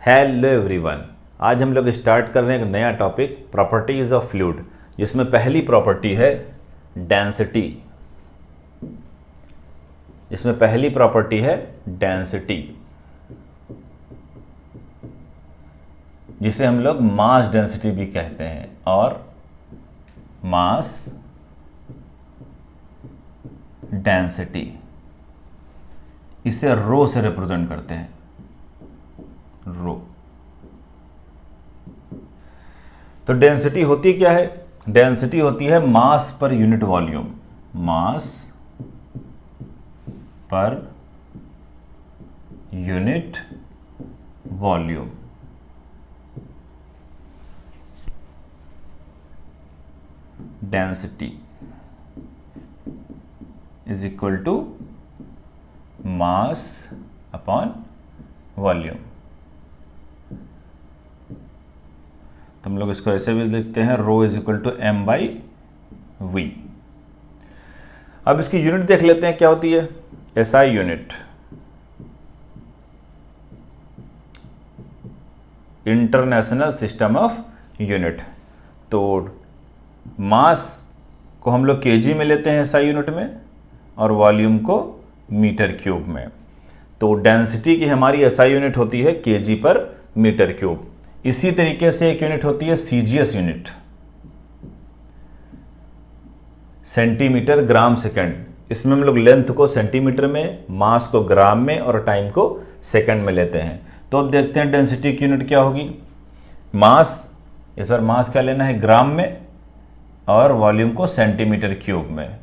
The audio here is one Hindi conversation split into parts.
हेलो एवरीवन, आज हम लोग स्टार्ट कर रहे हैं एक नया टॉपिक प्रॉपर्टीज ऑफ फ्लूइड, जिसमें पहली प्रॉपर्टी है डेंसिटी। इसमें पहली प्रॉपर्टी है डेंसिटी, जिसे हम लोग मास डेंसिटी भी कहते हैं और मास डेंसिटी इसे रो से रिप्रेजेंट करते हैं। रो तो डेंसिटी होती क्या है? डेंसिटी होती है मास पर यूनिट वॉल्यूम। मास पर unit volume. Density is equal to mass upon volume. तो हम लोग इसको ऐसे भी लिखते हैं, rho is equal to M by V. अब इसकी यूनिट देख लेते हैं क्या होती है। SI unit, international system of unit. तो मास को हम लोग केजी में लेते हैं एसआई यूनिट में, और वॉल्यूम को मीटर क्यूब में। तो डेंसिटी की हमारी एसआई यूनिट होती है केजी पर मीटर क्यूब। इसी तरीके से एक यूनिट होती है CGS unit, centimetre gram second. इसमें हम लोग लेंथ को सेंटीमीटर में, मास को ग्राम में और टाइम को सेकंड में लेते हैं। तो अब देखते हैं डेंसिटी की यूनिट क्या होगी। मास, इस बार मास क्या लेना है? ग्राम में, और वॉल्यूम को सेंटीमीटर क्यूब में।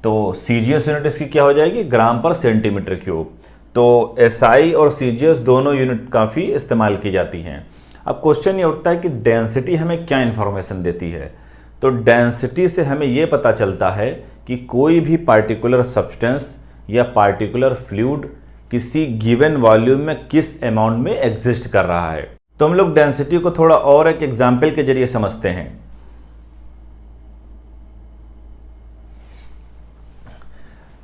तो सीजीएस यूनिट इसकी क्या हो जाएगी? ग्राम पर सेंटीमीटर क्यूब। तो एसआई और सीजीएस दोनों यूनिट काफ़ी इस्तेमाल की जाती हैं। अब क्वेश्चन ये उठता है कि डेंसिटी हमें क्या इन्फॉर्मेशन देती है। तो डेंसिटी से हमें ये पता चलता है कि कोई भी पार्टिकुलर सब्सटेंस या पार्टिकुलर फ्लूइड किसी गिवन वॉल्यूम में किस अमाउंट में एग्जिस्ट कर रहा है। तो हम लोग डेंसिटी को थोड़ा और एक एग्जाम्पल के जरिए समझते हैं।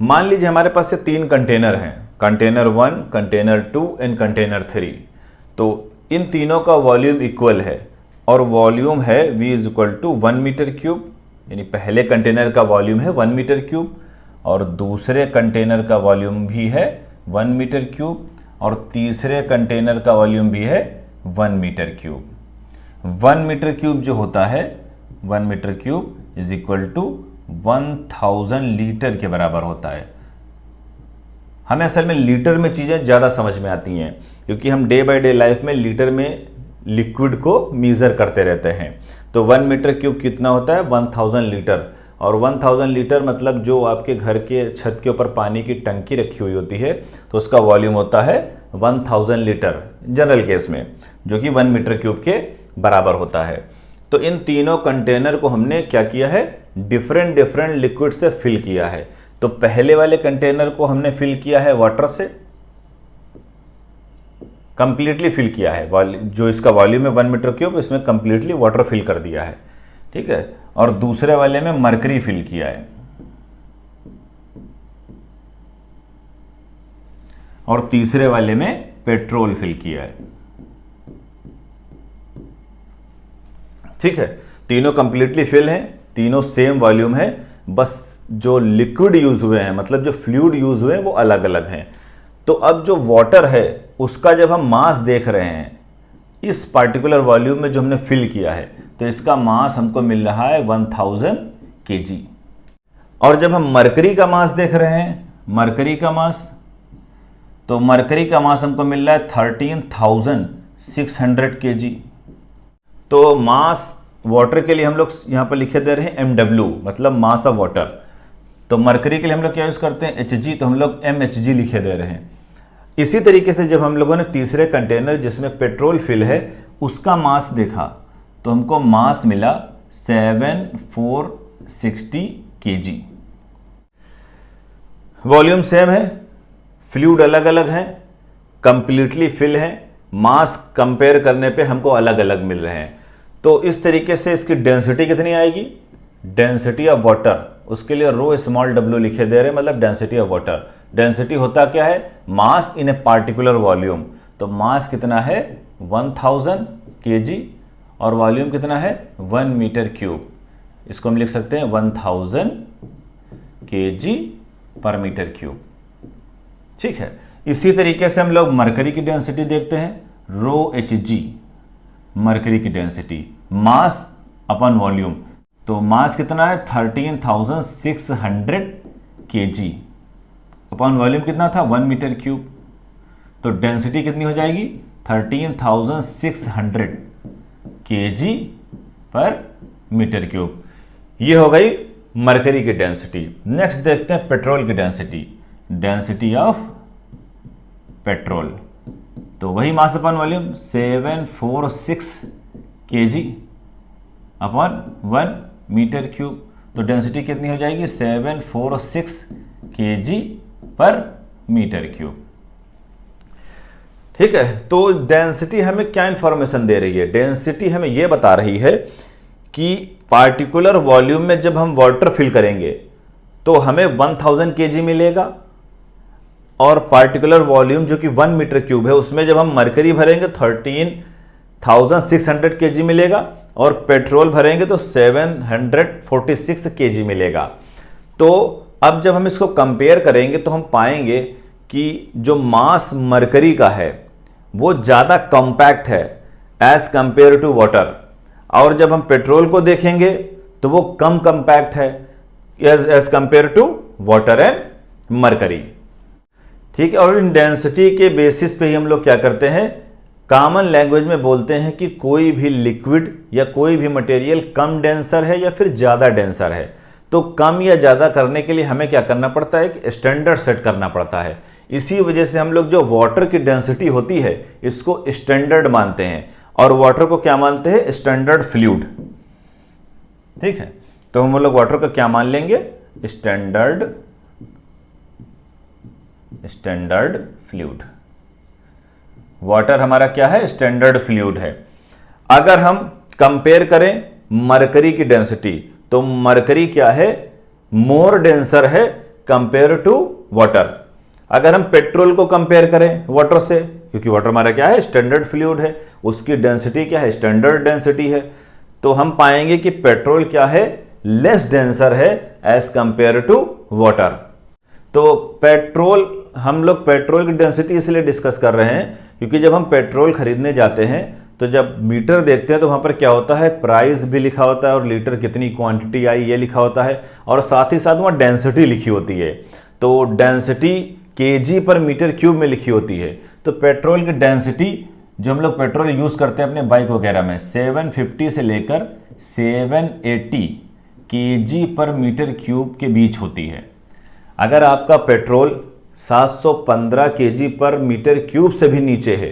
मान लीजिए हमारे पास से 3 कंटेनर हैं, कंटेनर 1, कंटेनर 2 एंड कंटेनर 3। तो इन तीनों का वॉल्यूम इक्वल है, और वॉल्यूम है V is equal to 1 metre cube. यानी पहले कंटेनर का वॉल्यूम है 1 मीटर क्यूब, और दूसरे कंटेनर का वॉल्यूम भी है 1 मीटर क्यूब, और तीसरे कंटेनर का वॉल्यूम भी है 1 मीटर क्यूब। 1 मीटर क्यूब जो होता है, 1 metre cube is equal to 1000 litre के बराबर होता है। हमें असल में लीटर में चीज़ें ज़्यादा समझ में आती हैं, क्योंकि हम डे बाय डे लाइफ में लीटर में लिक्विड को मीज़र करते रहते हैं। तो 1 मीटर क्यूब कितना होता है? 1000 लीटर। और 1000 लीटर मतलब जो आपके घर के छत के ऊपर पानी की टंकी रखी हुई होती है, तो उसका वॉल्यूम होता है 1000 लीटर जनरल केस में, जो कि 1 मीटर क्यूब के बराबर होता है। तो इन तीनों कंटेनर को हमने क्या किया है? डिफरेंट डिफरेंट लिक्विड से फिल किया है। तो पहले वाले कंटेनर को हमने फिल किया है वाटर से, कंप्लीटली फिल किया है। जो इसका वॉल्यूम है 1 मीटर क्यूब, इसमें कंप्लीटली वाटर फिल कर दिया है, ठीक है। और दूसरे वाले में मरकरी फिल किया है, और तीसरे वाले में पेट्रोल फिल किया है, ठीक है। तीनों कंप्लीटली फिल हैं, तीनों सेम वॉल्यूम है, बस जो लिक्विड यूज हुए हैं, मतलब जो फ्लूइड यूज हुए हैं, वो अलग अलग हैं। तो अब जो वाटर है उसका जब हम मास देख रहे हैं इस पार्टिकुलर वॉल्यूम में जो हमने फिल किया है, तो इसका मास हमको मिल रहा है 1000 kg। और जब हम मरकरी का मास देख रहे हैं, मरकरी का मास, तो मरकरी का मास हमको मिल रहा है 13600 kg। तो मास वाटर के लिए हम लोग यहाँ पर लिखे दे रहे हैं MW, मतलब मास ऑफ वाटर। तो मरकरी के लिए हम लोग क्या यूज़ करते हैं? Hg, तो हम लोग MHg लिखे दे रहे हैं। इसी तरीके से जब हम लोगों ने तीसरे कंटेनर जिसमें पेट्रोल फिल है उसका मास देखा, तो हमको मास मिला 7460 kg। वॉल्यूम सेम है, फ्लूइड अलग अलग है, कंप्लीटली फिल है, मास कंपेयर करने पे हमको अलग अलग मिल रहे हैं। तो इस तरीके से इसकी डेंसिटी कितनी आएगी? डेंसिटी ऑफ वाटर, उसके लिए रो स्मॉल w लिखे दे रहे हैं, मतलब डेंसिटी ऑफ वाटर। डेंसिटी होता क्या है? मास इन ए पार्टिकुलर वॉल्यूम। तो मास कितना है 1000 kg और वॉल्यूम कितना है 1 मीटर क्यूब। इसको हम लिख सकते हैं 1000 kg पर मीटर क्यूब। ठीक है, इसी तरीके से हम लोग मरकरी की डेंसिटी देखते हैं, रो Hg मरकरी की डेंसिटी, मास अपन वॉल्यूम। तो मास कितना है 13,600 kg अपन वॉल्यूम कितना था 1 मीटर क्यूब। तो डेंसिटी कितनी हो जाएगी 13,600 kg पर मीटर क्यूब। ये हो गई मरकरी की डेंसिटी। नेक्स्ट देखते हैं पेट्रोल की डेंसिटी, डेंसिटी ऑफ पेट्रोल। तो वही मास अपन वॉल्यूम 746 kg अपन 1 मीटर क्यूब। तो डेंसिटी कितनी हो जाएगी 746 kg पर मीटर क्यूब। ठीक है, तो डेंसिटी हमें क्या इंफॉर्मेशन दे रही है? डेंसिटी हमें यह बता रही है कि पार्टिकुलर वॉल्यूम में जब हम वाटर फिल करेंगे तो हमें 1000 kg मिलेगा, और पार्टिकुलर वॉल्यूम जो कि 1 मीटर क्यूब है उसमें जब हम मरकरी भरेंगे 13,600 kg मिलेगा, और पेट्रोल भरेंगे तो 746 kg मिलेगा। तो अब जब हम इसको कंपेयर करेंगे तो हम पाएंगे कि जो मास मरकरी का है वो ज़्यादा कॉम्पैक्ट है एज कंपेयर टू वाटर, और जब हम पेट्रोल को देखेंगे तो वो कम कॉम्पैक्ट है as compare to water and mercury. ठीक है, और इन डेंसिटी के बेसिस पे ही हम लोग क्या करते हैं, कॉमन लैंग्वेज में बोलते हैं कि कोई भी लिक्विड या कोई भी मटेरियल कम डेंसर है या फिर ज़्यादा डेंसर है। तो कम या ज़्यादा करने के लिए हमें क्या करना पड़ता है, एक स्टैंडर्ड सेट करना पड़ता है। इसी वजह से हम लोग जो वाटर की डेंसिटी होती है इसको स्टैंडर्ड मानते हैं, और वाटर को क्या मानते हैं, स्टैंडर्ड फ्लूइड। ठीक है, तो हम लोग वाटर को क्या मान लेंगे, स्टैंडर्ड फ्लूइड। वाटर हमारा क्या है, स्टैंडर्ड फ्लूइड है। अगर हम कंपेयर करें मरकरी की डेंसिटी, तो मरकरी क्या है, मोर डेंसर है कंपेयर टू वाटर। अगर हम पेट्रोल को कंपेयर करें वाटर से, क्योंकि वाटर हमारा क्या है, स्टैंडर्ड फ्लूइड है, उसकी डेंसिटी क्या है, स्टैंडर्ड डेंसिटी है, तो हम पाएंगे कि पेट्रोल क्या है, लेस डेंसर है एज कंपेयर टू वाटर। तो पेट्रोल, हम लोग पेट्रोल की डेंसिटी इसलिए डिस्कस कर रहे हैं क्योंकि जब हम पेट्रोल खरीदने जाते हैं तो जब मीटर देखते हैं तो वहाँ पर क्या होता है, प्राइस भी लिखा होता है और लीटर कितनी क्वांटिटी आई ये लिखा होता है, और साथ ही साथ वहाँ डेंसिटी लिखी होती है। तो डेंसिटी केजी पर मीटर क्यूब में लिखी होती है। तो पेट्रोल की डेंसिटी जो हम लोग पेट्रोल यूज़ करते हैं अपने बाइक वगैरह में 750 से लेकर 780 केजी पर मीटर क्यूब के बीच होती है। अगर आपका पेट्रोल 715 केजी पर मीटर क्यूब से भी नीचे है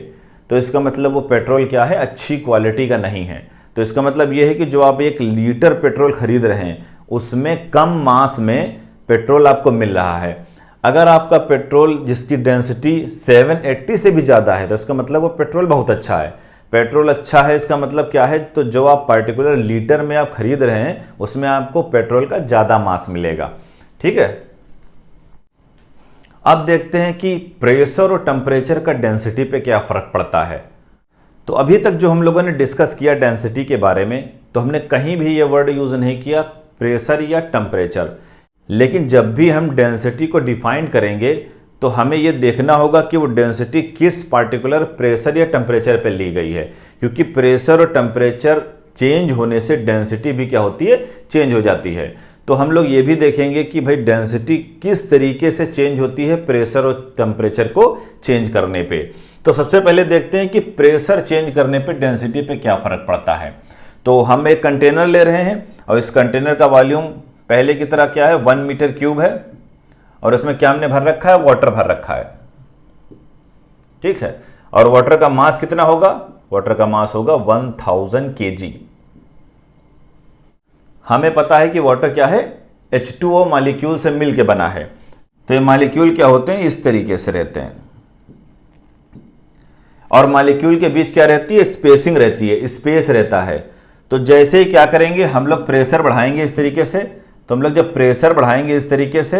तो इसका मतलब वो पेट्रोल क्या है, अच्छी क्वालिटी का नहीं है। तो इसका मतलब ये है कि जो आप 1 लीटर पेट्रोल खरीद रहे हैं उसमें कम मास में पेट्रोल आपको मिल रहा है। अगर आपका पेट्रोल जिसकी डेंसिटी 780 से भी ज़्यादा है तो इसका मतलब वो पेट्रोल बहुत अच्छा है। पेट्रोल अच्छा है इसका मतलब क्या है, तो जो आप पर्टिकुलर लीटर में आप खरीद रहे हैं उसमें आपको पेट्रोल का ज़्यादा मास मिलेगा। ठीक है, अब देखते हैं कि प्रेशर और टेम्परेचर का डेंसिटी पे क्या फ़र्क पड़ता है। तो अभी तक जो हम लोगों ने डिस्कस किया डेंसिटी के बारे में, तो हमने कहीं भी ये वर्ड यूज़ नहीं किया प्रेशर या टेम्परेचर। लेकिन जब भी हम डेंसिटी को डिफाइन करेंगे तो हमें ये देखना होगा कि वो डेंसिटी किस पार्टिकुलर प्रेशर या टेम्परेचर पे ली गई है, क्योंकि प्रेशर और टेम्परेचर चेंज होने से डेंसिटी भी क्या होती है, चेंज हो जाती है। तो हम लोग ये भी देखेंगे कि भाई डेंसिटी किस तरीके से चेंज होती है प्रेशर और टेम्परेचर को चेंज करने पे। तो सबसे पहले देखते हैं कि प्रेशर चेंज करने पे डेंसिटी पे क्या फ़र्क पड़ता है। तो हम एक कंटेनर ले रहे हैं और इस कंटेनर का वॉल्यूम पहले की तरह क्या है, 1 मीटर क्यूब है, और इसमें क्या हमने भर रखा है, वाटर भर रखा है। ठीक है, और वाटर का मास कितना होगा, वाटर का मास होगा 1000 kg। हमें पता है कि वाटर क्या है, H2O मॉलिक्यूल से मिलके बना है। तो ये मॉलिक्यूल क्या होते हैं, इस तरीके से रहते हैं, और मॉलिक्यूल के बीच क्या रहती है, स्पेसिंग रहती है, स्पेस रहता है। तो जैसे ही क्या करेंगे, हम लोग प्रेशर बढ़ाएंगे इस तरीके से, तो हम लोग जब प्रेशर बढ़ाएंगे इस तरीके से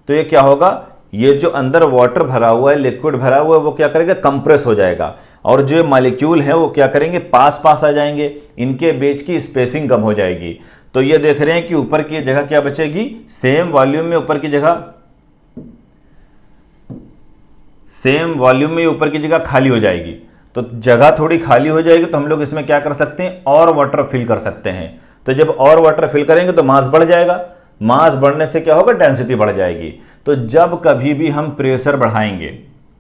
तो ये क्या होगा, ये जो अंदर वाटर भरा हुआ है, लिक्विड भरा हुआ है, वो क्या करेगा, कंप्रेस हो जाएगा और जो मॉलिक्यूल है वो क्या करेंगे, पास पास आ जाएंगे, इनके बीच की स्पेसिंग कम हो जाएगी। तो ये देख रहे हैं कि ऊपर की जगह क्या बचेगी, सेम वॉल्यूम में ऊपर की जगह खाली हो जाएगी। तो जगह थोड़ी खाली हो जाएगी तो हम लोग इसमें क्या कर सकते हैं, और वाटर फिल कर सकते हैं। तो जब और वाटर फिल करेंगे तो मास बढ़ जाएगा, मास बढ़ने से क्या होगा, डेंसिटी बढ़ जाएगी। तो जब कभी भी हम प्रेशर बढ़ाएंगे,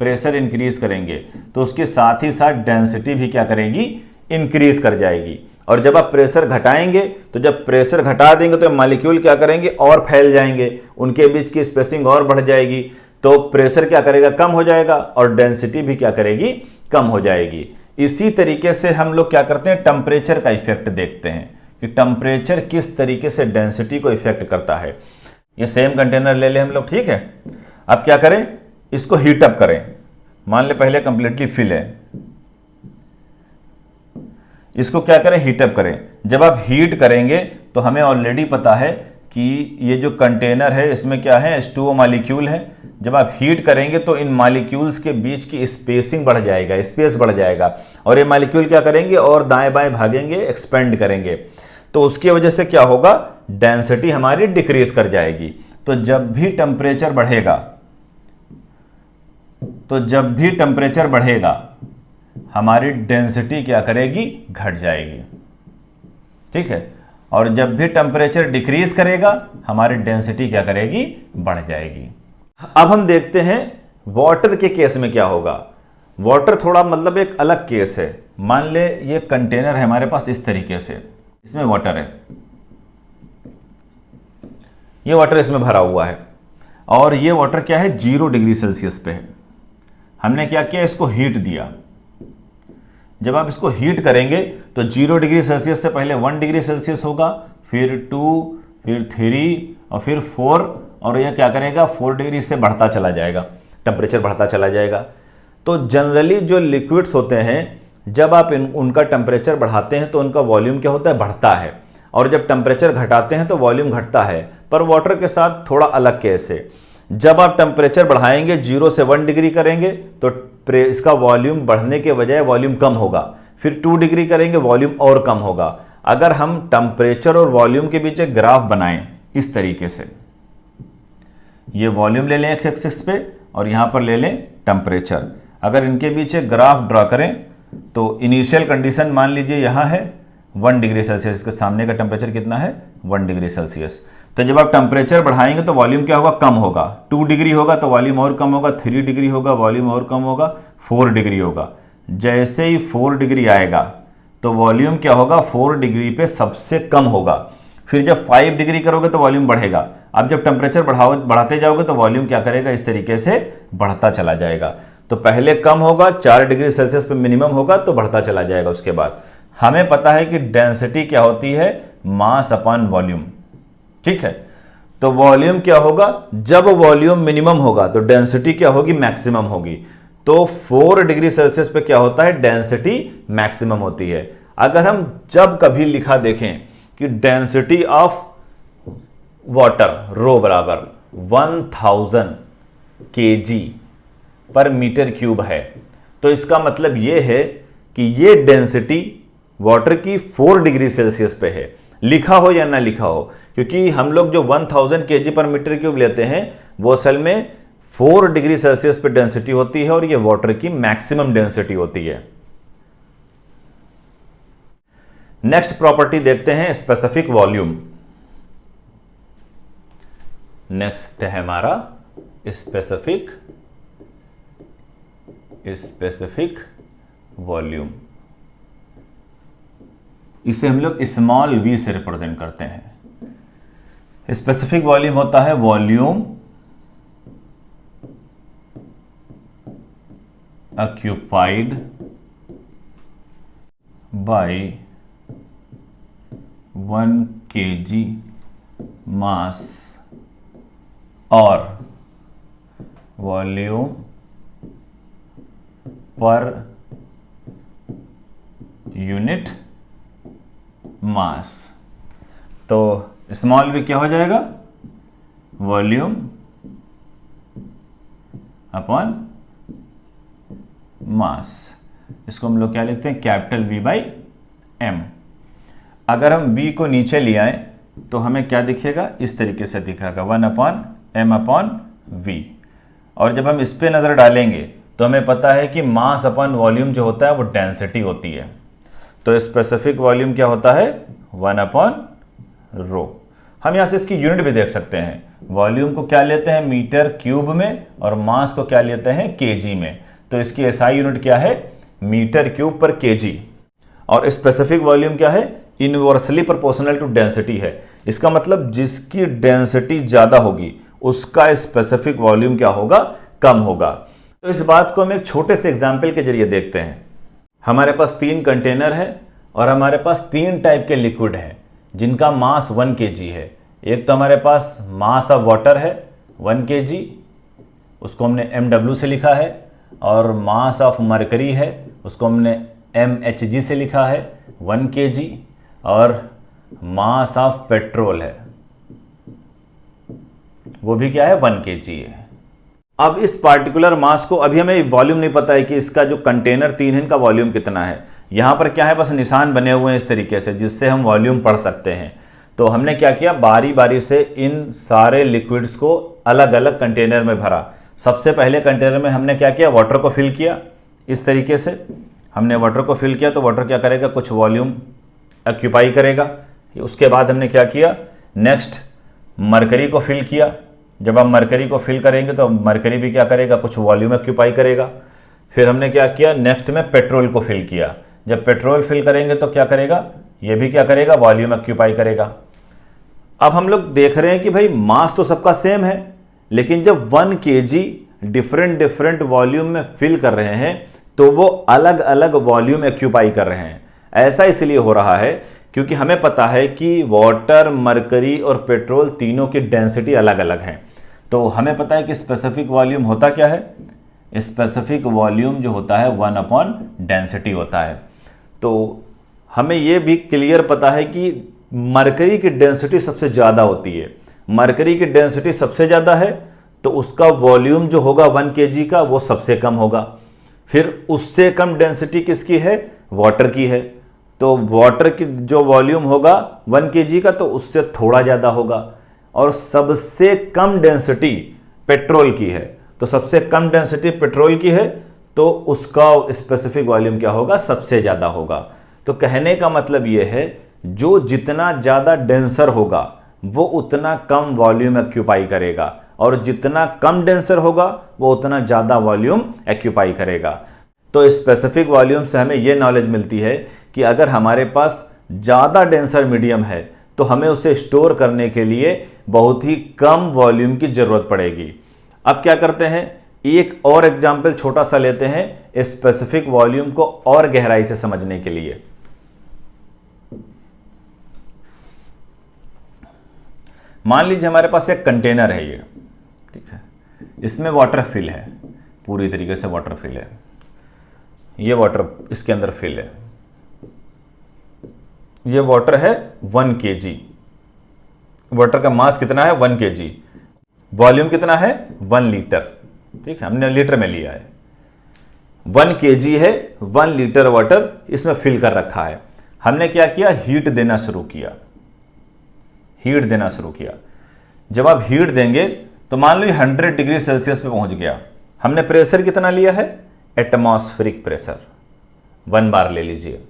प्रेशर इंक्रीज करेंगे, तो उसके साथ ही साथ डेंसिटी भी क्या करेगी, इंक्रीज कर जाएगी। और जब आप प्रेशर घटाएंगे, तो जब प्रेशर घटा देंगे तो मॉलिक्यूल क्या करेंगे, और फैल जाएंगे, उनके बीच की स्पेसिंग और बढ़ जाएगी। तो प्रेशर क्या करेगा, कम हो जाएगा और डेंसिटी भी क्या करेगी, कम हो जाएगी। इसी तरीके से हम लोग क्या करते हैं, टेम्परेचर का इफेक्ट देखते हैं कि टेम्परेचर किस तरीके से डेंसिटी को इफेक्ट करता है। ये सेम कंटेनर ले लें हम लोग, ठीक है। अब क्या करें, इसको हीट अप करें। मान ले पहले कंप्लीटली फिल है, इसको क्या करें, हीट अप करें। जब आप हीट करेंगे तो हमें ऑलरेडी पता है कि ये जो कंटेनर है इसमें क्या है, H2O मॉलिक्यूल है। जब आप हीट करेंगे तो इन मॉलिक्यूल्स के बीच की स्पेसिंग बढ़ जाएगा, स्पेस बढ़ जाएगा, और ये मॉलिक्यूल क्या करेंगे, और दाएं बाएं भागेंगे, एक्सपेंड करेंगे। तो उसकी वजह से क्या होगा, डेंसिटी हमारी डिक्रीज कर जाएगी। तो जब भी टेम्परेचर बढ़ेगा, हमारी डेंसिटी क्या करेगी, घट जाएगी, ठीक है। और जब भी टेम्परेचर डिक्रीज करेगा, हमारी डेंसिटी क्या करेगी, बढ़ जाएगी। अब हम देखते हैं वाटर के केस में क्या होगा। वाटर थोड़ा मतलब एक अलग केस है। मान ले ये कंटेनर है हमारे पास इस तरीके से, इसमें वाटर है, ये वाटर इसमें भरा हुआ है, और ये वाटर क्या है, 0 डिग्री सेल्सियस पे है। हमने क्या किया, इसको हीट दिया। जब आप इसको हीट करेंगे तो 0 डिग्री सेल्सियस से पहले 1 डिग्री सेल्सियस होगा, फिर 2, फिर 3 और फिर 4, और यह क्या करेगा, 4 डिग्री से बढ़ता चला जाएगा, टेम्परेचर बढ़ता चला जाएगा। तो जनरली जो लिक्विड्स होते हैं, जब आप उनका टेम्परेचर बढ़ाते हैं तो उनका वॉल्यूम क्या होता है, बढ़ता है, और जब टेम्परेचर घटाते हैं तो वॉल्यूम घटता है। पर वाटर के साथ थोड़ा अलग केस है। जब आप टेम्परेचर बढ़ाएंगे, 0 से 1 डिग्री करेंगे तो इसका वॉल्यूम बढ़ने के बजाय वॉल्यूम कम होगा, फिर 2 डिग्री करेंगे, वॉल्यूम और कम होगा। अगर हम टेम्परेचर और वॉल्यूम के बीच एक ग्राफ बनाएं इस तरीके से, ये वॉल्यूम ले लें एक एक्सिस पे और यहां पर ले लें टेम्परेचर। अगर इनके बीच एक ग्राफ ड्रा करें तो इनिशियल कंडीशन मान लीजिए यहां है 1 डिग्री सेल्सियस, इसके सामने का टेम्परेचर कितना है, 1 डिग्री सेल्सियस। तो जब आप टेम्परेचर बढ़ाएंगे तो वॉल्यूम क्या होगा, कम होगा। 2 डिग्री होगा तो वॉल्यूम और कम होगा, 3 डिग्री होगा, वॉल्यूम और कम होगा, 4 डिग्री होगा। जैसे ही 4 डिग्री आएगा तो वॉल्यूम क्या होगा, 4 डिग्री पे सबसे कम होगा। फिर जब 5 डिग्री करोगे तो वॉल्यूम बढ़ेगा। अब जब टेम्परेचर बढ़ाते जाओगे तो वॉल्यूम क्या करेगा, इस तरीके से बढ़ता चला जाएगा। तो पहले कम होगा, 4 डिग्री सेल्सियस पे मिनिमम होगा तो बढ़ता चला जाएगा। उसके बाद हमें पता है कि डेंसिटी क्या होती है, मास अपॉन वॉल्यूम, ठीक है। तो वॉल्यूम क्या होगा, जब वॉल्यूम मिनिमम होगा तो डेंसिटी क्या होगी, मैक्सिमम होगी। तो 4 डिग्री सेल्सियस पे क्या होता है, डेंसिटी मैक्सिमम होती है। अगर हम जब कभी लिखा देखें कि डेंसिटी ऑफ वाटर रो बराबर 1000 kg पर मीटर क्यूब है, तो इसका मतलब यह है कि ये डेंसिटी वाटर की 4 डिग्री सेल्सियस पे है, लिखा हो या ना लिखा हो। क्योंकि हम लोग जो 1000 kg पर मीटर क्यूब लेते हैं वो असल में 4 डिग्री सेल्सियस पे डेंसिटी होती है, और ये वाटर की मैक्सिमम डेंसिटी होती है। नेक्स्ट प्रॉपर्टी देखते हैं, स्पेसिफिक वॉल्यूम। नेक्स्ट है हमारा स्पेसिफिक वॉल्यूम। इसे हम लोग स्मॉल v से रिप्रेजेंट करते हैं। स्पेसिफिक वॉल्यूम होता है volume occupied by 1 kg mass और वॉल्यूम पर यूनिट मास। तो स्मॉल v क्या हो जाएगा, वॉल्यूम अपॉन मास। इसको हम लोग क्या लिखते हैं, कैपिटल V बाई M। अगर हम V को नीचे ले आए तो हमें क्या दिखेगा, इस तरीके से दिखेगा 1 अपॉन M अपॉन V। और जब हम इस पे नज़र डालेंगे तो हमें पता है कि मास अपॉन वॉल्यूम जो होता है वो डेंसिटी होती है। तो स्पेसिफिक वॉल्यूम क्या होता है, 1 अपॉन रो। हम यहाँ से इसकी यूनिट भी देख सकते हैं, वॉल्यूम को क्या लेते हैं मीटर क्यूब में और मास को क्या लेते हैं केजी में। तो इसकी एसआई यूनिट क्या है, मीटर क्यूब पर केजी। और स्पेसिफिक वॉल्यूम क्या है, इनवर्सली प्रोपोर्शनल टू डेंसिटी है। इसका मतलब जिसकी डेंसिटी ज़्यादा होगी उसका स्पेसिफिक वॉल्यूम क्या होगा, कम होगा। तो इस बात को हम एक छोटे से एग्जाम्पल के जरिए देखते हैं। हमारे पास 3 कंटेनर है और हमारे पास 3 टाइप के लिक्विड हैं जिनका मास 1 kg है। एक तो हमारे पास मास ऑफ वाटर है 1 kg, उसको हमने MW से लिखा है, और मास ऑफ मरकरी है उसको हमने MHg से लिखा है 1 kg, और मास ऑफ पेट्रोल है वो भी क्या है 1 kg है। अब इस पार्टिकुलर मास को, अभी हमें वॉल्यूम नहीं पता है कि इसका जो कंटेनर 3 है इनका वॉल्यूम कितना है। यहाँ पर क्या है, बस निशान बने हुए हैं इस तरीके से जिससे हम वॉल्यूम पढ़ सकते हैं। तो हमने क्या किया, बारी बारी से इन सारे लिक्विड्स को अलग अलग कंटेनर में भरा। सबसे पहले कंटेनर में हमने क्या किया, वाटर को फिल किया। इस तरीके से हमने वाटर को फिल किया तो वाटर क्या करेगा, कुछ वॉल्यूम ऑक्यूपाई करेगा। उसके बाद हमने क्या किया, नेक्स्ट मरकरी को फिल किया। जब हम मरकरी को फिल करेंगे तो मरकरी भी क्या करेगा, कुछ वॉल्यूम ऑक्यूपाई करेगा। फिर हमने क्या किया, नेक्स्ट में पेट्रोल को फिल किया। जब पेट्रोल फिल करेंगे तो क्या करेगा, ये भी क्या करेगा, वॉल्यूम ऑक्यूपाई करेगा। अब हम लोग देख रहे हैं कि भाई मास तो सबका सेम है, लेकिन जब 1 kg डिफरेंट वॉल्यूम में फिल कर रहे हैं तो वो अलग अलग वॉल्यूम ऑक्यूपाई कर रहे हैं। ऐसा इसलिए हो रहा है क्योंकि हमें पता है कि वाटर, मरकरी और पेट्रोल तीनों की डेंसिटी अलग अलग है। तो हमें पता है कि स्पेसिफिक वॉल्यूम होता क्या है, स्पेसिफिक वॉल्यूम जो होता है 1 अपॉन डेंसिटी होता है। तो हमें यह भी क्लियर पता है कि मरकरी की डेंसिटी सबसे ज़्यादा होती है। मरकरी की डेंसिटी सबसे ज़्यादा है तो उसका वॉल्यूम जो होगा 1 kg का वो सबसे कम होगा। फिर उससे कम डेंसिटी किसकी है, वाटर की है। तो वाटर की जो वॉल्यूम होगा 1 kg का तो उससे थोड़ा ज़्यादा होगा। और सबसे कम डेंसिटी पेट्रोल की है, तो सबसे कम डेंसिटी पेट्रोल की है तो उसका स्पेसिफिक वॉल्यूम क्या होगा, सबसे ज़्यादा होगा। तो कहने का मतलब ये है जो जितना ज़्यादा डेंसर होगा वो उतना कम वॉल्यूम ऑक्यूपाई करेगा, और जितना कम डेंसर होगा वो उतना ज़्यादा वॉल्यूम ऑक्यूपाई करेगा। तो स्पेसिफिक वॉल्यूम से हमें ये नॉलेज मिलती है कि अगर हमारे पास ज़्यादा डेंसर मीडियम है तो हमें उसे स्टोर करने के लिए बहुत ही कम वॉल्यूम की ज़रूरत पड़ेगी। अब क्या करते हैं, एक और एग्जाम्पल छोटा सा लेते हैं स्पेसिफिक वॉल्यूम को और गहराई से समझने के लिए। मान लीजिए हमारे पास एक कंटेनर है ये, ठीक है, इसमें वाटर फिल है, पूरी तरीके से वाटर फिल है। ये वाटर इसके अंदर फिल है, ये वाटर है 1 kg। वाटर का मास कितना है 1 kg, वॉल्यूम कितना है 1 लीटर, ठीक है, हमने लीटर में लिया है। 1 kg है, 1 लीटर वाटर इसमें फिल कर रखा है। हमने क्या किया, हीट देना शुरू किया। हीट देना शुरू किया। जब आप हीट देंगे तो मान लो 100 डिग्री सेल्सियस पे पहुंच गया। हमने प्रेशर कितना लिया है, एटमॉस्फेरिक प्रेशर 1 बार ले लीजिए।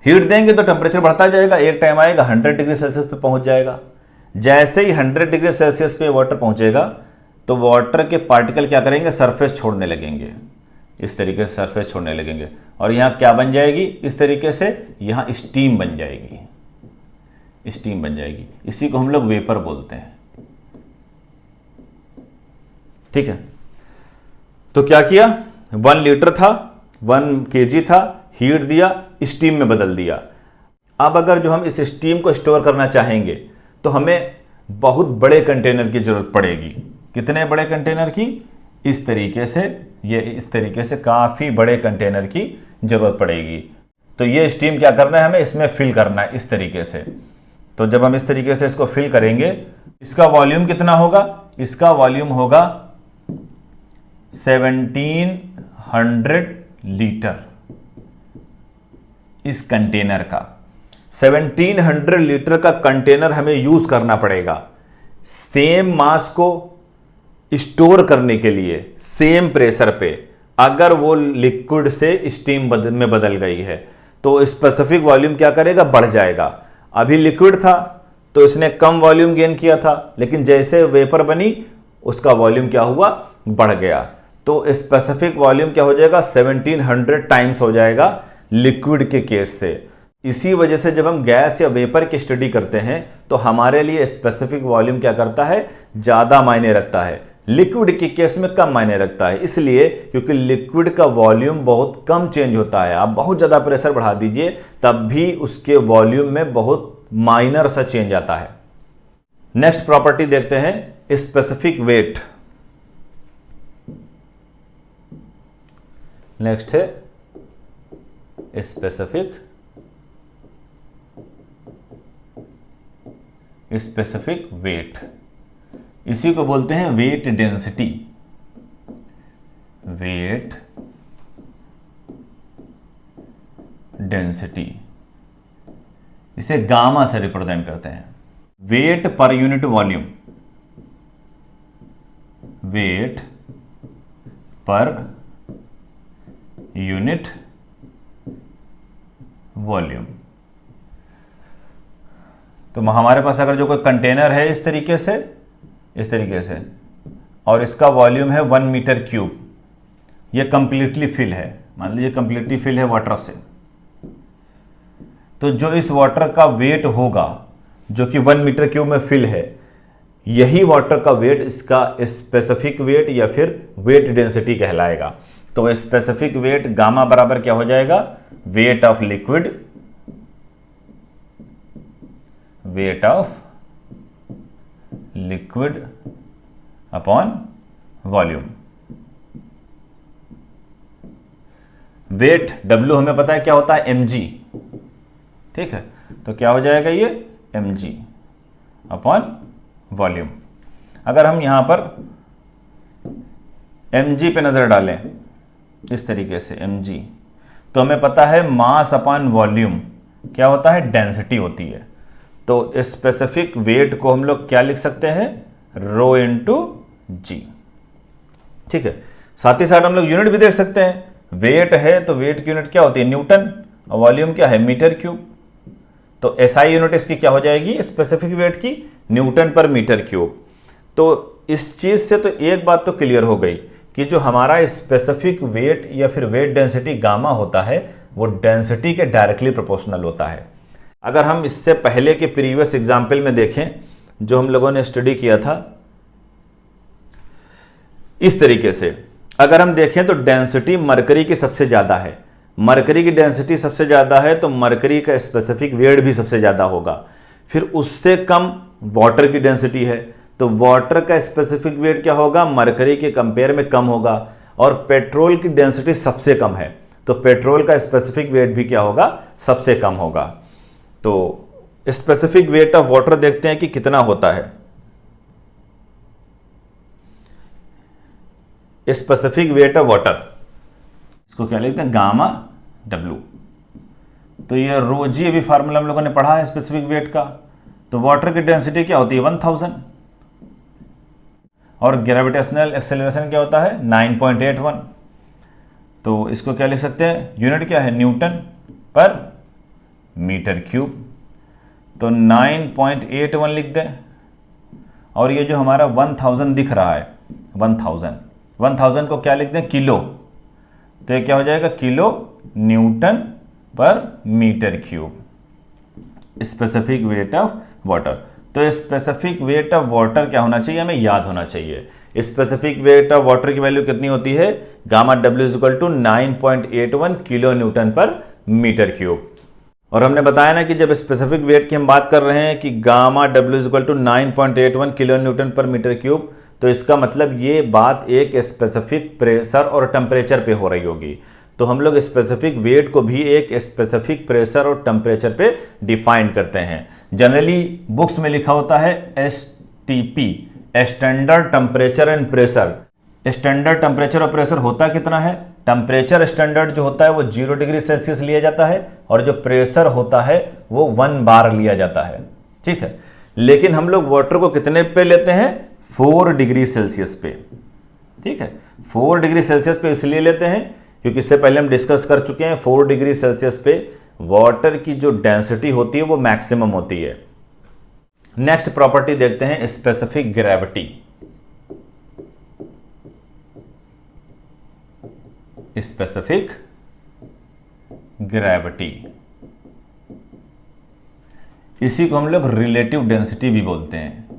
हीट देंगे तो टेम्परेचर बढ़ता जाएगा, एक टाइम आएगा 100 डिग्री सेल्सियस पे पहुंच जाएगा। जैसे ही 100 डिग्री सेल्सियस पे वाटर पहुंचेगा तो वाटर के पार्टिकल क्या करेंगे, सरफेस छोड़ने लगेंगे, इस तरीके से सरफेस छोड़ने लगेंगे। और यहां क्या बन जाएगी, इस तरीके से यहां स्टीम बन जाएगी, स्टीम बन जाएगी। इसी को हम लोग वेपर बोलते हैं, ठीक है। तो क्या किया, 1 लीटर था, 1 kg था, हीट दिया, स्टीम में बदल दिया। अब अगर जो हम इस स्टीम को स्टोर करना चाहेंगे तो हमें बहुत बड़े कंटेनर की जरूरत पड़ेगी। कितने बड़े कंटेनर की, इस तरीके से, ये इस तरीके से काफ़ी बड़े कंटेनर की जरूरत पड़ेगी। तो ये स्टीम क्या करना है, हमें इसमें फिल करना है इस तरीके से। तो जब हम इस तरीके से इसको फिल करेंगे, इसका वॉल्यूम कितना होगा, इसका वॉल्यूम होगा 1700 लीटर इस कंटेनर का। 1700 लीटर का कंटेनर हमें यूज करना पड़ेगा सेम मास को स्टोर करने के लिए सेम प्रेशर पे। अगर वो लिक्विड से स्टीम में बदल गई है तो स्पेसिफिक वॉल्यूम क्या करेगा, बढ़ जाएगा। अभी लिक्विड था तो इसने कम वॉल्यूम गेन किया था, लेकिन जैसे वेपर बनी उसका वॉल्यूम क्या हुआ, बढ़ गया। तो स्पेसिफिक वॉल्यूम क्या हो जाएगा, 1700 टाइम्स हो जाएगा लिक्विड के केस से। इसी वजह से जब हम गैस या वेपर की स्टडी करते हैं तो हमारे लिए स्पेसिफिक वॉल्यूम क्या करता है, ज्यादा मायने रखता है, लिक्विड के केस में कम मायने रखता है। इसलिए क्योंकि लिक्विड का वॉल्यूम बहुत कम चेंज होता है। आप बहुत ज्यादा प्रेशर बढ़ा दीजिए तब भी उसके वॉल्यूम में बहुत माइनर सा चेंज आता है। नेक्स्ट प्रॉपर्टी देखते हैं, स्पेसिफिक वेट। नेक्स्ट है स्पेसिफिक वेट। इसी को बोलते हैं वेट डेंसिटी। वेट डेंसिटी, इसे गामा से रिप्रेजेंट करते हैं। Weight per unit volume, weight per unit volume. तो हमारे पास अगर जो कोई कंटेनर है इस तरीके से और इसका वॉल्यूम है 1 मीटर क्यूब, ये कंप्लीटली फिल है, मान लीजिए कंप्लीटली फिल है वाटर से, तो जो इस वाटर का वेट होगा जो कि 1 मीटर क्यूब में फिल है, यही वाटर का वेट इसका स्पेसिफिक वेट या फिर वेट डेंसिटी कहलाएगा। तो स्पेसिफिक वेट गामा बराबर क्या हो जाएगा, weight of liquid, weight of liquid upon volume. Weight W हमें पता है क्या होता है, mg, ठीक है। तो क्या हो जाएगा ये mg अपॉन वॉल्यूम। अगर हम यहां पर mg पे नजर डालें इस तरीके से mg, तो हमें पता है मास अपॉन वॉल्यूम क्या होता है, डेंसिटी होती है। तो स्पेसिफिक वेट को हम लोग क्या लिख सकते हैं, रो इंटू जी, ठीक है। साथ ही साथ हम लोग यूनिट भी देख सकते हैं। वेट है तो वेट की यूनिट क्या होती है, न्यूटन, और वॉल्यूम क्या है, मीटर क्यूब। तो एसआई यूनिट इसकी क्या हो जाएगी, स्पेसिफिक वेट की, न्यूटन पर मीटर क्यूब। तो इस चीज से तो एक बात तो क्लियर हो गई कि जो हमारा स्पेसिफिक वेट या फिर वेट डेंसिटी गामा होता है वो डेंसिटी के डायरेक्टली प्रोपोर्शनल होता है। अगर हम इससे पहले के प्रीवियस एग्जाम्पल में देखें जो हम लोगों ने स्टडी किया था, इस तरीके से अगर हम देखें तो डेंसिटी मरकरी की सबसे ज्यादा है, मरकरी की डेंसिटी सबसे ज्यादा है तो मरकरी का स्पेसिफिक वेट भी सबसे ज्यादा होगा। फिर उससे कम वाटर की डेंसिटी है तो वाटर का स्पेसिफिक वेट क्या होगा, मरकरी के कंपेयर में कम होगा। और पेट्रोल की डेंसिटी सबसे कम है तो पेट्रोल का स्पेसिफिक वेट भी क्या होगा, सबसे कम होगा। तो स्पेसिफिक वेट ऑफ वाटर देखते हैं कि कितना होता है। स्पेसिफिक वेट ऑफ वाटर, इसको क्या लिखते हैं, गामा W। तो ये रो जी अभी फार्मूला हम लोगों ने पढ़ा है स्पेसिफिक वेट का। तो वाटर की डेंसिटी क्या होती है, 1000, और ग्रेविटेशनल एक्सेलरेशन क्या होता है, 9.81। तो इसको क्या लिख सकते हैं, यूनिट क्या है, न्यूटन पर मीटर क्यूब। तो 9.81 लिख दें। और ये जो हमारा 1000 दिख रहा है, 1000 को क्या लिख दें, किलो। तो ये क्या हो जाएगा, kilo newton per metre cube. Specific weight of water. तो स्पेसिफिक वेट ऑफ वाटर क्या होना चाहिए, हमें याद होना चाहिए। स्पेसिफिक वेट ऑफ वाटर की वैल्यू कितनी होती है, gamma W = 9.81 kilo newton per metre cube. और हमने बताया ना कि जब स्पेसिफिक वेट की हम बात कर रहे हैं कि gamma W = 9.81 kilo newton per metre cube, तो इसका मतलब ये बात एक स्पेसिफिक प्रेशर और टेम्परेचर पे हो रही होगी। तो हम लोग स्पेसिफिक वेट को भी एक स्पेसिफिक प्रेशर और टेम्परेचर पे डिफाइन करते हैं। जनरली बुक्स में लिखा होता है STP, standard temperature and pressure. Standard temperature और प्रेशर होता कितना है? टेम्परेचर स्टैंडर्ड जो होता है वो 0 डिग्री सेल्सियस लिया जाता है और जो प्रेशर होता है वो 1 बार लिया जाता है, ठीक है। लेकिन हम लोग वाटर को कितने पे लेते हैं? 4 डिग्री सेल्सियस पे, ठीक है। 4 डिग्री सेल्सियस पे इसलिए लेते हैं क्योंकि इससे पहले हम डिस्कस कर चुके हैं 4 डिग्री सेल्सियस पे वाटर की जो डेंसिटी होती है वो मैक्सिमम होती है। नेक्स्ट प्रॉपर्टी देखते हैं, स्पेसिफिक ग्रेविटी। स्पेसिफिक ग्रेविटी, इसी को हम लोग रिलेटिव डेंसिटी भी बोलते हैं।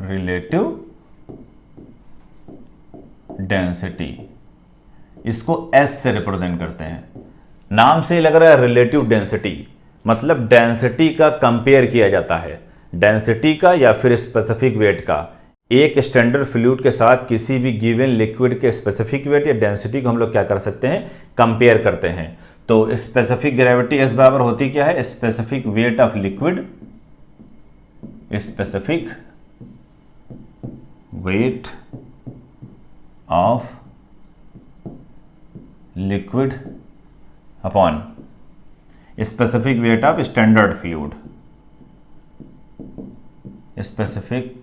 रिलेटिव डेंसिटी, इसको S से रिप्रेजेंट करते हैं। नाम से ही लग रहा है रिलेटिव डेंसिटी, मतलब डेंसिटी का कंपेयर किया जाता है, डेंसिटी का या फिर स्पेसिफिक वेट का। एक स्टैंडर्ड फ्लूइड के साथ किसी भी गिवन लिक्विड के स्पेसिफिक वेट या डेंसिटी को हम लोग क्या कर सकते हैं? कंपेयर करते हैं। तो स्पेसिफिक ग्रेविटी S बराबर होती क्या है? Specific weight of liquid, specific weight of liquid upon specific weight of standard fluid. Specific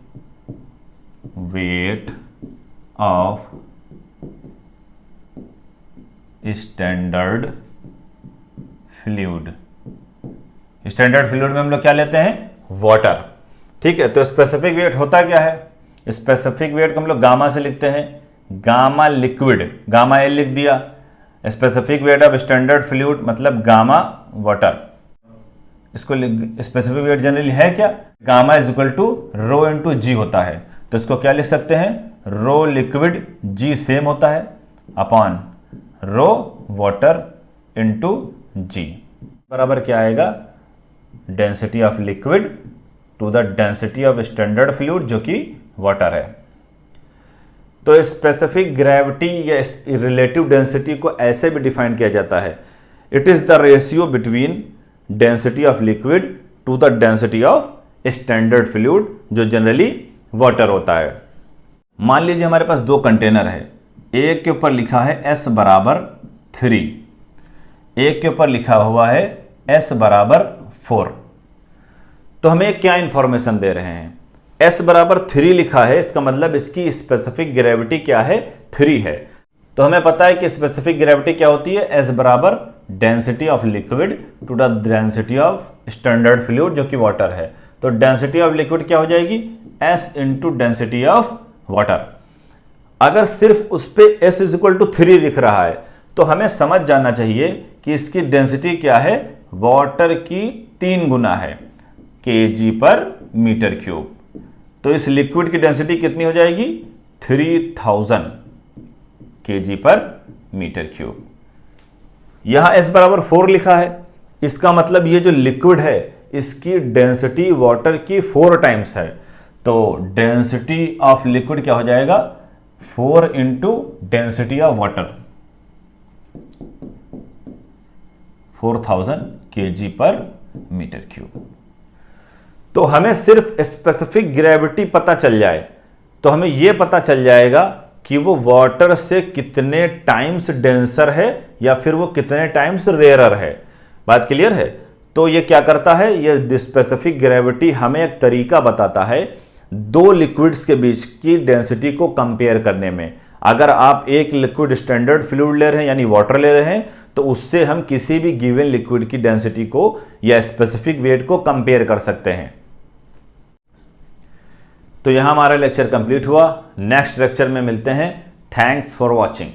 weight of standard fluid. Standard fluid में हम लोग क्या लेते हैं? वाटर, ठीक है। तो स्पेसिफिक वेट होता क्या है? स्पेसिफिक वेट को हम लोग गामा से लिखते हैं, गामा लिक्विड, गामा एल लिख दिया। Specific weight of standard fluid मतलब गामा वाटर। इसको स्पेसिफिक वेट जनरली है क्या? Gamma is equal to rho into G होता है। तो इसको क्या लिख सकते हैं? रो लिक्विड जी सेम होता है upon rho water into G बराबर क्या आएगा? Density of liquid to the density of standard fluid जो कि वाटर है। तो स्पेसिफिक ग्रेविटी या रिलेटिव डेंसिटी को ऐसे भी डिफाइन किया जाता है, it is the ratio between density of liquid to the density of standard fluid जो जनरली वाटर होता है। मान लीजिए हमारे पास 2 कंटेनर है, एक के ऊपर लिखा है S बराबर 3, एक के ऊपर लिखा हुआ है S बराबर 4। तो हमें क्या इंफॉर्मेशन दे रहे हैं? S बराबर 3 लिखा है, इसका मतलब इसकी स्पेसिफिक ग्रेविटी क्या है? 3 है। तो हमें पता है कि स्पेसिफिक ग्रेविटी क्या होती है? S बराबर density of liquid to the density of standard fluid जो कि वाटर है। तो डेंसिटी ऑफ लिक्विड क्या हो जाएगी? S into density of water. अगर सिर्फ उस पे S इज इक्वल टू 3 लिख रहा है तो हमें समझ जाना चाहिए कि इसकी डेंसिटी क्या है? वाटर की 3 गुना है, kg पर मीटर क्यूब। तो इस लिक्विड की डेंसिटी कितनी हो जाएगी? 3000 kg पर मीटर क्यूब। यहां S बराबर 4 लिखा है, इसका मतलब ये जो लिक्विड है इसकी डेंसिटी वाटर की 4 टाइम्स है। तो डेंसिटी ऑफ लिक्विड क्या हो जाएगा? 4 into density of water, 4000 kg पर मीटर क्यूब। तो हमें सिर्फ स्पेसिफिक ग्रेविटी पता चल जाए तो हमें यह पता चल जाएगा कि वो वाटर से कितने टाइम्स डेंसर है या फिर वो कितने टाइम्स रेयरर है। बात क्लियर है? तो ये क्या करता है? ये स्पेसिफिक ग्रेविटी हमें एक तरीका बताता है 2 लिक्विड्स के बीच की डेंसिटी को कंपेयर करने में। अगर आप एक लिक्विड स्टैंडर्ड फ्लूइड ले रहे हैं यानी वाटर ले रहे हैं तो उससे हम किसी भी गिवन लिक्विड की डेंसिटी को या स्पेसिफिक वेट को कंपेयर कर सकते हैं। तो यहां हमारा लेक्चर कंप्लीट हुआ। नेक्स्ट लेक्चर में मिलते हैं। Thanks for watching.